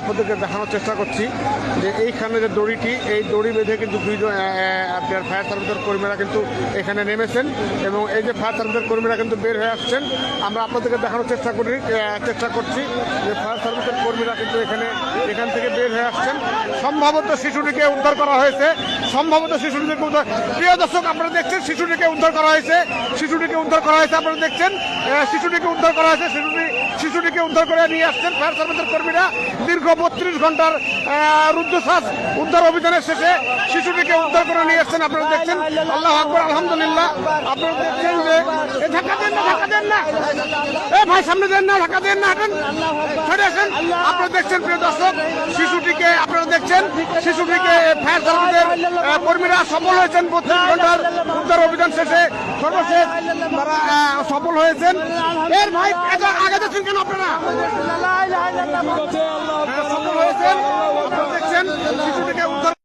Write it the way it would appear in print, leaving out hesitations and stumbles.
আপনাদেরকে দেখানোর চেষ্টা করছি যে এইখানে যে দড়িটি, এই দড়ি বেঁধে কিন্তু দুইজন আপনার ফায়ার সার্ভিসের কর্মীরা কিন্তু এখানে নেমেছেন এবং এই যে ফায়ার সার্ভিসের কর্মীরা কিন্তু বের হয়ে আসছেন। আমরা আপনাদেরকে দেখানোর চেষ্টা করছি যে ফায়ার সার্ভিসের কর্মীরা কিন্তু এখান থেকে বের হয়ে আসছেন। সম্ভবত শিশুটিকে উদ্ধার করা হয়েছে, প্রিয় দর্শক আপনারা দেখছেন শিশুটিকে উদ্ধার করা হয়েছে, আপনারা দেখছেন শিশুটিকে উদ্ধার করা হয়েছে, শিশুটিকে উদ্ধার করে নিয়ে আসছেন ফায়ার সার্ভিসের কর্মীরা। দীর্ঘ 32 ঘন্টার রুদ্ধশ্বাস উদ্ধার অভিযানের শেষে শিশুটিকে উদ্ধার করে নিয়ে আসছেন। আপনারা দেখছেন, আল্লাহু আকবার, আলহামদুলিল্লাহ। আপনারা দেখছেন যে ধাক্কা দেন না ভাই, সামনে দেন না, ধাক্কা দেন না, হাঁটেন, সরে আসেন। আপনারা দেখছেন প্রিয় দর্শক শিশুটিকে ফায়ার সার্ভিসের কর্মীরা সফল হয়েছেন 32 ঘন্টার উদ্ধার অভিযান শেষে। সর্বশেষ তারা সফল হয়েছেন। এর ভাই আগে দেখছেন কেন আপনারা?